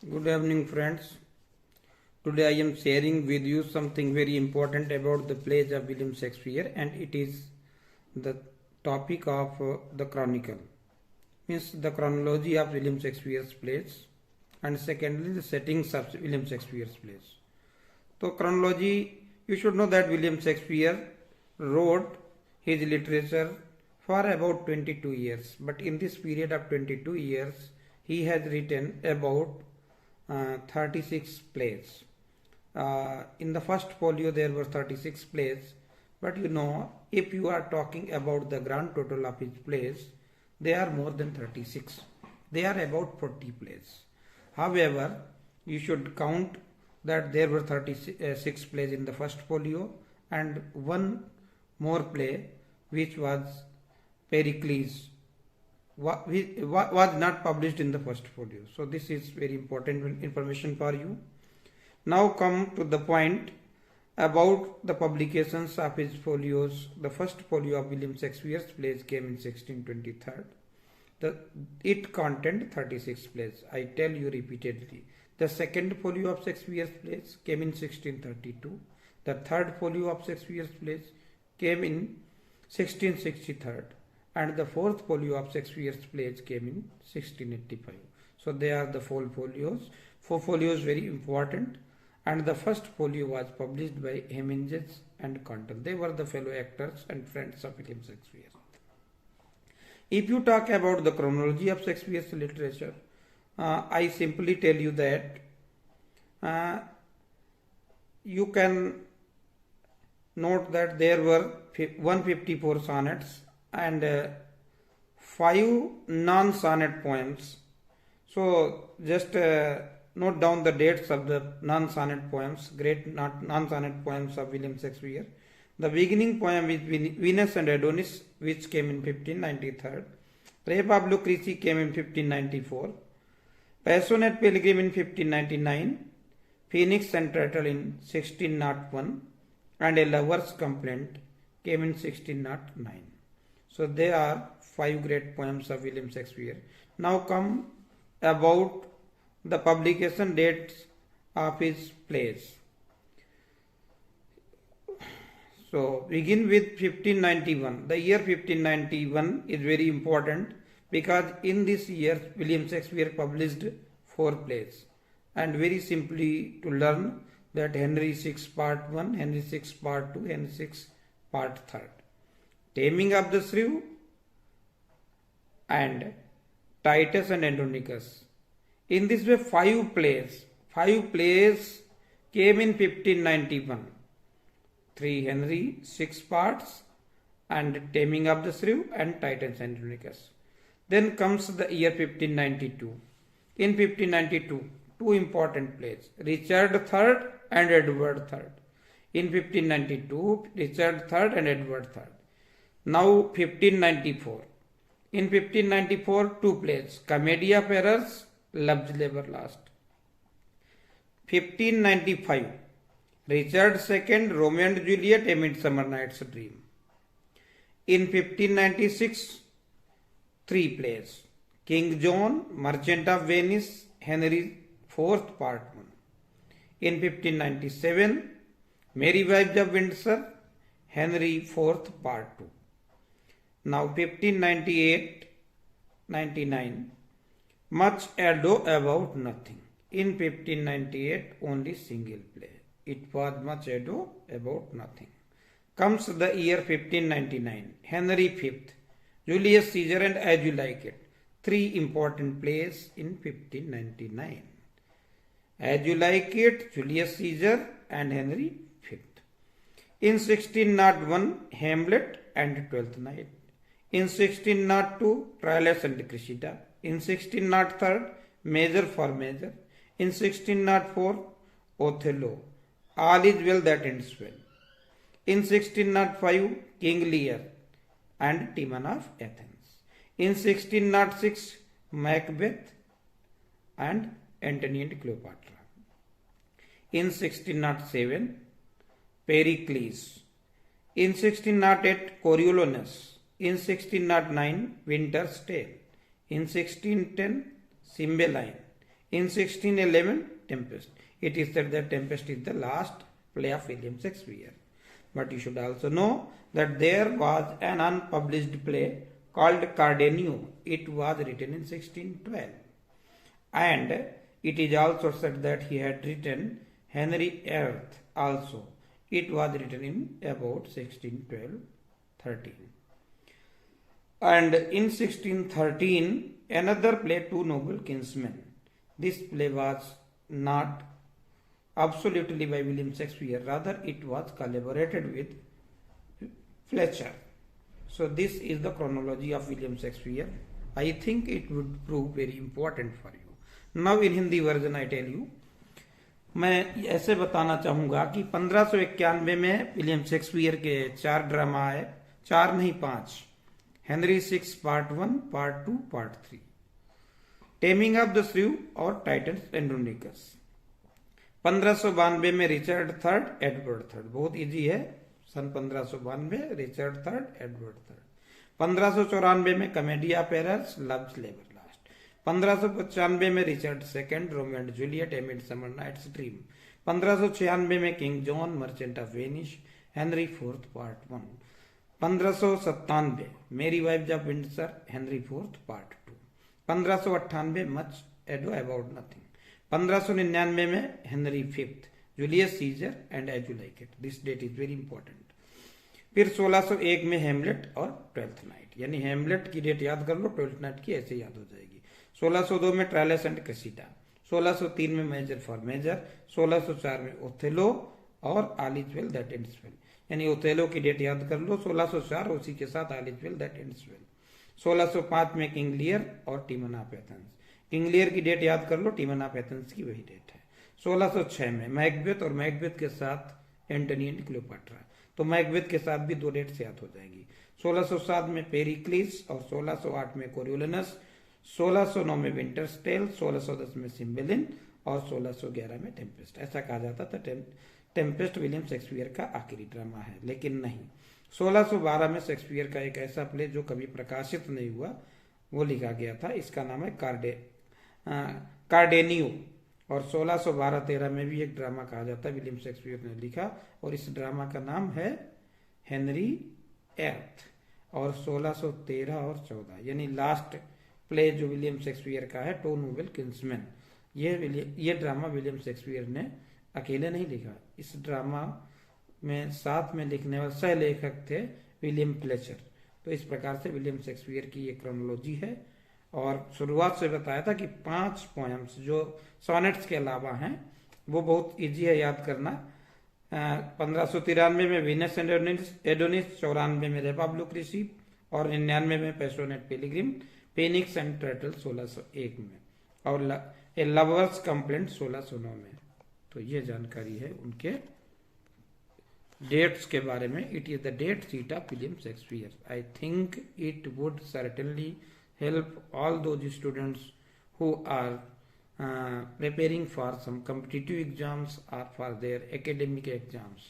Good evening, friends. Today I am sharing with you something very important about the plays of William Shakespeare, and it is the topic of the chronicle, means the chronology of William Shakespeare's plays, and secondly the settings of William Shakespeare's plays. So chronology, you should know that William Shakespeare wrote his literature for about 22 years, but in this period of 22 years he has written about 36 plays. In the first folio there were 36 plays, but if you are talking about the grand total of his plays, they are more than 36. They are about 40 plays. However, you should count that there were 36 plays in the first folio and one more play which was Pericles was not published in the first folio. So this is very important information for you. Now come to the point about the publications of his folios. The first folio of William Shakespeare's plays came in 1623. It contained 36 plays. I tell you repeatedly. The second folio of Shakespeare's plays came in 1632. The third folio of Shakespeare's plays came in 1663. And the fourth folio of Shakespeare's plays came in 1685. So they are the four folios. Four folios very important. And the first folio was published by Heminges and Condell. They were the fellow actors and friends of William Shakespeare. If you talk about the chronology of Shakespeare's literature, I simply tell you that you can note that there were 154 sonnets and 5 non-sonnet poems. So just note down the dates of the non-sonnet poems, great non-sonnet poems of William Shakespeare. The beginning poem is Venus and Adonis, which came in 1593. Rape of Lucrece came in 1594. Passion at Pilgrim in 1599. Phoenix and Turtle in 1601. And A Lover's Complaint came in 1609. So they are 5 great poems of William Shakespeare. Now come about the publication dates of his plays. So begin with 1591. The year 1591 is very important because in this year William Shakespeare published 4 plays. And very simply to learn that Henry VI Part 1, Henry VI Part 2, Henry VI Part 3. Taming of the Shrew and Titus and Andronicus. In this way 5 plays came in 1591. 3 Henry, 6 parts and Taming of the Shrew and Titus and Andronicus. Then comes the year 1592. In 1592, 2 important plays, Richard III and Edward III. In 1592, Richard III and Edward III. Now 1594. In 1594, 2 plays, Comedy of Errors, Love's Labour Lost. 1595, Richard II, Romeo and Juliet, A Midsummer Night's Dream. In 1596, 3 plays, King John, Merchant of Venice, Henry IV Part 1. In 1597, Merry Wives of Windsor, Henry IV Part 2. Now 1598-99, Much Ado About Nothing. In 1598, only single play. It was Much Ado About Nothing. Comes the year 1599, Henry V, Julius Caesar and As You Like It. 3 important plays in 1599. As You Like It, Julius Caesar and Henry V. In 1601, Hamlet and Twelfth Night. In 1602, Troilus and Cressida. In 1603, Measure for Measure. In 1604, Othello. All is Well That Ends Well. In 1605, King Lear and Timon of Athens. In 1606, Macbeth and Antony and Cleopatra. In 1607, Pericles. In 1608, Coriolanus. In 1609, Winter's Tale. In 1610, Cymbeline. In 1611, Tempest. It is said that Tempest is the last play of William Shakespeare. But you should also know that there was an unpublished play called Cardenio. It was written in 1612. And it is also said that he had written Henry Earth also. It was written in about 1612-13. And in 1613, another play, Two Noble Kinsmen. This play was not absolutely by William Shakespeare, rather it was collaborated with Fletcher. So this is the chronology of William Shakespeare. I think it would prove very important for you. Now in Hindi version I tell you, मैं ऐसे बताना चाहूंगा कि 1591 में William Shakespeare के 4 drama आए, 4 नहीं 5, Henry 6 part 1, part 2, part 3, taming of the shrew और टाइटन्स एंड्रोनिकस। 1592 में रिचर्ड थर्ड, एडवर्ड थर्ड, बहुत इजी है, सन 1592 रिचर्ड थर्ड, एडवर्ड थर्ड। 1594 में comedy of errors, love's labour lost. 1595 में Richard second, Romeo and Juliet, a midsummer night's dream. 1596 में King John, merchant of Venice, Henry fourth part 1। 1597 merry wife of Windsor, Henry fourth part 2। 1598 much ado about nothing. 1599 में Henry fifth, Julius Caesar and as you like it, this date is very important. फिर 1601 में हेमलेट और twelfth night, यानी हेमलेट की date याद कर लो, twelfth night की ऐसे याद हो जाएगी। 1602 में ट्रायलस एंड क्रेसिडा। 1603 में मेजर फॉर मेजर। 1604 में ओथेलो और all is well that ends well, यानी ओथेलो की डेट याद कर लो 1604, उसी के साथ all is well that ends well. 1605 में किंग लियर और टीमन ऑफ एथेंस। किंग लियर की डेट याद कर लो, टीमन ऑफ एथेंस की वही डेट है। 1606 में मैकबेथ और मैकबेथ के साथ एंटनी एंड क्लियोपाट्रा, तो मैकबेथ के साथ भी 2 डेट्स याद हो जाएगी। 1607 में पेरिक्लिस और 1608 में कोरियोलिनस। 1609 में विंटर्स टेल, 1610 में सिम्बेलिन और 1611 में टेम्पेस्ट। ऐसा कहा जाता था टेम्पेस्ट विलियम शेक्सपियर का आखिरी ड्रामा है, लेकिन नहीं। 1612 में शेक्सपियर का एक ऐसा प्ले जो कभी प्रकाशित नहीं हुआ, वो लिखा गया था, इसका नाम है कार्डेनियो। और 1612-13 में भी एक ड्रामा कहा जाता है, विलियम शेक्सपियर ने लिखा, और इस ड्रामा का नाम है हेनरी एर्थ। और 1613 और 14 यानी लास्ट प्ले जो विलियम शेक्सपियर का है, टू नोबल किंग्समैन, ये ड्रामा विलियम शेक्सपियर ने अकेले नहीं लिखा। इस ड्रामा में साथ में लिखने वाले सह लेखक थे विलियम फ्लेचर। तो इस प्रकार से विलियम शेक्सपियर की ये क्रोनोलॉजी है। और शुरुआत से बताया था कि 5 पोएम्स जो सोनेट्स के अलावा हैं वो बहुत इजी है याद करना। 1593 में वीनस एंड एडोनिस, 94 में रेप ऑफ लुक्रेसी और 99 में passionate pilgrim, phoenix and turtle 1601 में, और ए लवर्स कंप्लेंट 1609 में। तो ये जानकारी है उनके डेट्स के बारे में। It is the date sheet of William Shakespeare. I think it would certainly help all those students who are preparing for some competitive exams or for their academic exams.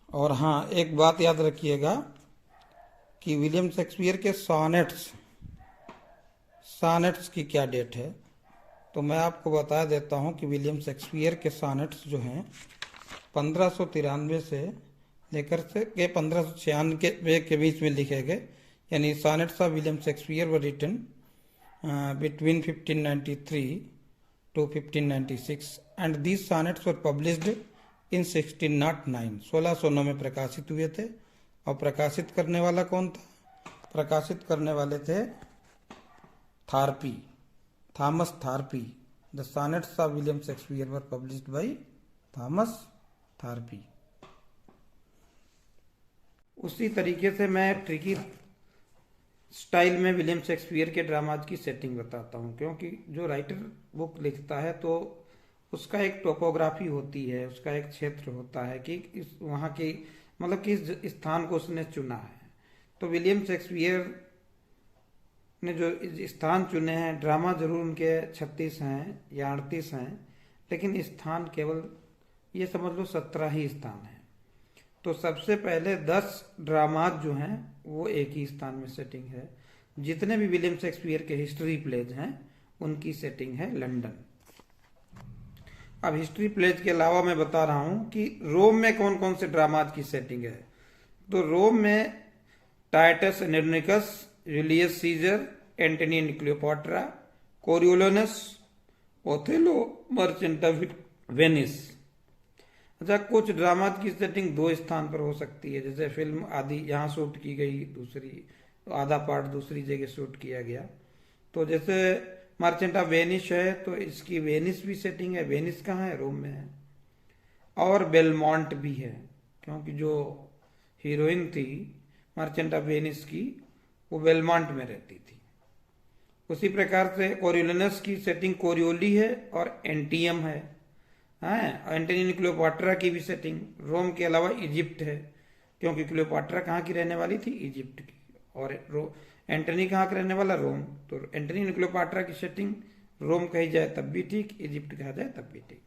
और हाँ, एक बात याद रखिएगा कि विलियम शेक्सपियर के sonnets की क्या डेट है। तो मैं आपको बता देता हूं कि विलियम शेक्सपियर के सॉनेट्स जो हैं 1593 से लेकर के 1596 के बीच में लिखे गए, यानी sonnets of William Shakespeare were written between 1593 to 1596 and these sonnets were published in 1609। 1609 में प्रकाशित हुए थे। और प्रकाशित करने वाला कौन था? प्रकाशित करने वाले थे Thomas Thorpe. The sonnets of William Shakespeare were published by Thomas Thorpe. उसी तरीके से मैं ट्रिकी स्टाइल में विलियम शेक्सपियर के ड्रामाज की सेटिंग बताता हूँ, क्योंकि जो राइटर बुक लिखता है तो उसका एक टोपोग्राफी होती है, उसका एक क्षेत्र होता है कि वहाँ की मतलब किस स्थान को उसने चुना है। तो विलियम शेक्सपियर ने जो स्थान चुने हैं, ड्रामा जरूर उनके 36 हैं या 38 हैं, लेकिन स्थान केवल ये समझ लो 17 ही स्थान है। तो सबसे पहले 10 ड्रामाज जो हैं वो एक ही स्थान में सेटिंग है। जितने भी विलियम शेक्सपियर के हिस्ट्री प्लेज हैं उनकी सेटिंग है लंदन। अब हिस्ट्री प्लेज के अलावा मैं बता रहा हूं कि रोम में कौन कौन से ड्रामाज की सेटिंग है। तो रोम में Titus Andronicus, Julius Caesar, Antony and Cleopatra, Coriolanus, Othello, merchant of Venice. अच्छा, कुछ ड्रामा की सेटिंग 2 स्थान पर हो सकती है, जैसे फिल्म आदि यहाँ शूट की गई, दूसरी आधा पार्ट दूसरी जगह शूट किया गया। तो जैसे मर्चेंट ऑफ वेनिस है तो इसकी वेनिस भी सेटिंग है। वेनिस कहाँ है? रोम में है। और बेलमोंट भी है, क्योंकि जो हीरोइन थी मर्चेंट ऑफ वेनिस की वो बेलमोंट में रहती थी। उसी प्रकार से कोरियोलनस की सेटिंग कोरियोली है और एंटियम है। एंटनी क्लियोपाट्रा की भी सेटिंग रोम के अलावा इजिप्ट है, क्योंकि क्लियोपाट्रा कहाँ की रहने वाली थी? इजिप्ट की। और एंटनी कहाँ का रहने वाला? रोम। तो एंटनी क्लियोपाट्रा की सेटिंग रोम कही जाए तब भी ठीक, इजिप्ट कहा जाए तब भी ठीक।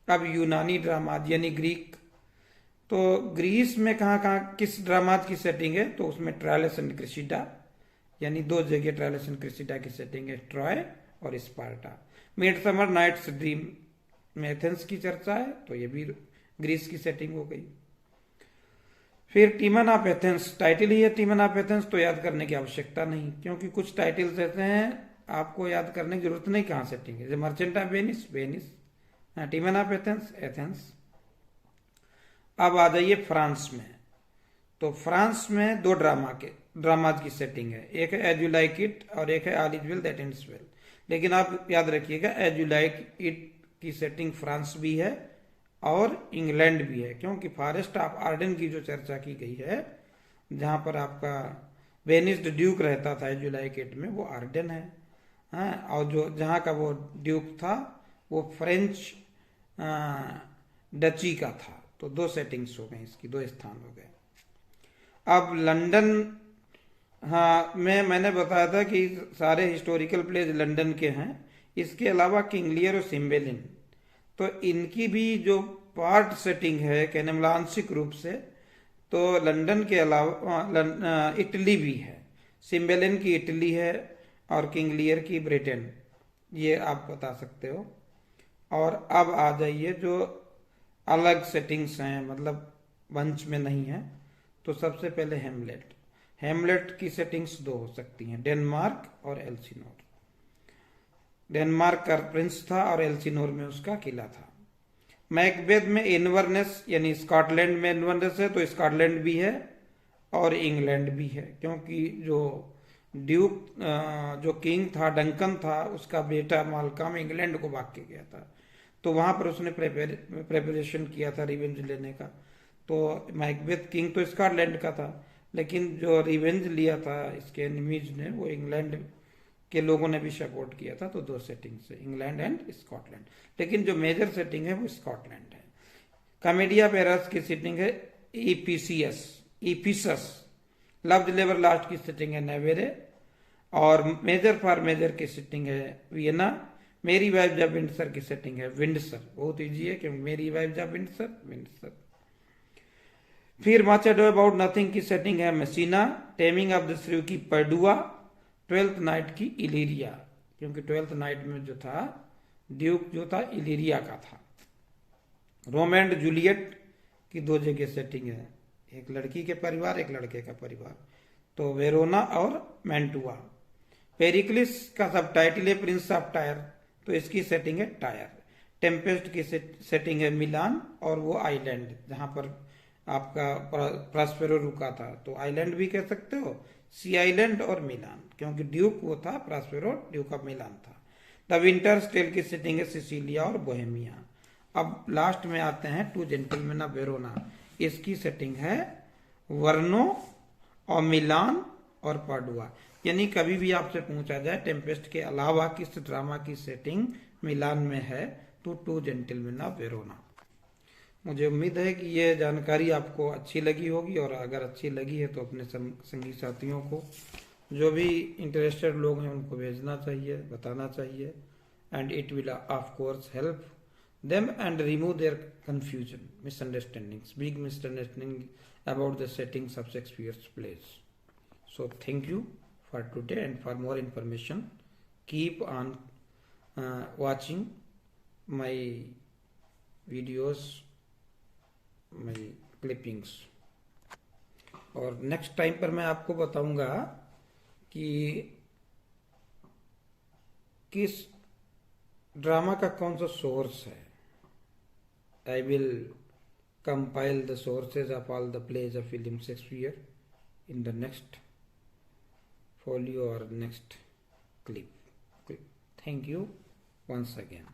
अब यूनानी ड्रामाज यानी ग्रीक, तो ग्रीस में कहाँ कहाँ किस ड्रामाज की सेटिंग है? तो उसमें ट्रायलस एंड क्रिसिडा, यानी 2 जगह ट्रायलस एंड क्रिसिडा की सेटिंग है, ट्रॉय और स्पार्टा। मिडसमर नाइट्स ड्रीम में एथेंस की चर्चा है, तो ये भी ग्रीस की सेटिंग हो गई। फिर टीमन ऑफ एथेंस, टाइटल ही है टीमन ऑफ एथेंस, तो याद करने की आवश्यकता नहीं, क्योंकि कुछ टाइटल्स ऐसे हैं आपको याद करने की जरूरत नहीं कहाँ सेटिंग है। जैसे merchant of Venice, Venice. टीमन of Athens, Athens. अब आ जाइए फ्रांस में। तो फ्रांस में 2 ड्रामाज की सेटिंग है, एक है एज यू लाइक इट और एक है all is well that ends well. लेकिन आप याद रखिएगा एज यू लाइक इट की सेटिंग फ्रांस भी है और इंग्लैंड भी है, क्योंकि फॉरेस्ट ऑफ आर्डन की जो चर्चा की गई है, जहां पर आपका वेनिस ड्यूक रहता था एज यू लाइक इट में, वो आर्डन है। और जो जहां का वो ड्यूक था वो फ्रेंच डची का था। तो 2 सेटिंग्स हो गई, इसकी 2 स्थान हो गए। अब लंदन, मैंने बताया था कि सारे हिस्टोरिकल प्लेस लंदन के हैं। इसके अलावा किंग लियर और सिम्बेलिन, तो इनकी भी जो पार्ट सेटिंग है कहने मतलब आंशिक रूप से, तो लंदन के अलावा इटली भी है। सिम्बेलिन की इटली है और किंग लियर की ब्रिटेन, ये आप बता सकते हो। और अब आ जाइए जो अलग सेटिंग्स हैं, मतलब बंच में नहीं है। तो सबसे पहले हेमलेट, हेमलेट की सेटिंग्स 2 हो सकती हैं, डेनमार्क और एल्सिनोर। डेनमार्क का प्रिंस था और एल्सिनोर में उसका किला था। मैकबेथ में इन्वर्नेस यानी स्कॉटलैंड में इन्वर्नेस है, तो स्कॉटलैंड भी है और इंग्लैंड भी है, क्योंकि जो ड्यूक जो किंग था डंकन था, उसका बेटा मालकम इंग्लैंड को भाग के गया था, तो वहां पर उसने प्रेपरेशन किया था रिवेंज लेने का। तो मैकबेथ किंग तो स्कॉटलैंड का था, लेकिन जो रिवेंज लिया था इसके एनिमीज ने वो इंग्लैंड के लोगों ने भी सपोर्ट किया था। तो 2 सेटिंग्स है, इंग्लैंड एंड स्कॉटलैंड, लेकिन जो मेजर सेटिंग है वो स्कॉटलैंड है। कमेडिया पेरस की सेटिंग है इफिसस। लव्ड लेवर लास्ट की सेटिंग है नेवेरे, और मेजर फॉर मेजर की सेटिंग है वियना। मेरी वाइफ जब विंडसर की सेटिंग है विंडसर, बहुत इजी है क्योंकि मेरी वाइफ जब विंडसर। फिर मच अडो अबाउट नथिंग की सेटिंग है मेसिना। टेमिंग ऑफ द श्रू की पर्डुआ। 12th नाइट की इलीरिया, क्योंकि 12th नाइट में जो था ड्यूक जो था इलीरिया का था। रोम एंड जूलियट की 2 जगह सेटिंग है, एक लड़की के परिवार एक लड़के का परिवार, तो वेरोना और मैंटुआ। पेरिक्लिस का सब टाइटल है प्रिंस ऑफ टायर, तो इसकी सेटिंग है टायर। टेम्पेस्ट की सेटिंग है मिलान, और वो आइलैंड जहां पर आपका प्रॉस्पेरो रुका था, तो आइलैंड भी कह सकते हो, सी आइलैंड और मिलान, क्योंकि ड्यूक वो था प्रॉस्पेरो, ड्यूक ऑफ मिलान था। द विंटर स्टेल की सेटिंग है सिसिलिया और बोहेमिया। अब लास्ट में आते हैं 2 जेंटलमैन ऑफ वेरोना, इसकी सेटिंग है वर्नो और मिलान और पाडुआ। यानी कभी भी आपसे पूछा जाए टेम्पेस्ट के अलावा किस ड्रामा की सेटिंग मिलान में है, तो 2 जेंटलमैन ऑफ वेरोना। मुझे उम्मीद है कि ये जानकारी आपको अच्छी लगी होगी, और अगर अच्छी लगी है तो अपने संगी साथियों को जो भी इंटरेस्टेड लोग हैं उनको भेजना चाहिए, बताना चाहिए, and it will of course help them and remove their confusion, misunderstandings, big misunderstanding about the settings of Shakespeare's plays. So thank you for today, and for more information keep on watching my videos, my clippings. और next time पर मैं आपको बताऊंगा कि किस drama का कौन सा सोर्स है. I will compile the sources of all the plays of William Shakespeare in the next folio or next clip. Thank you once again.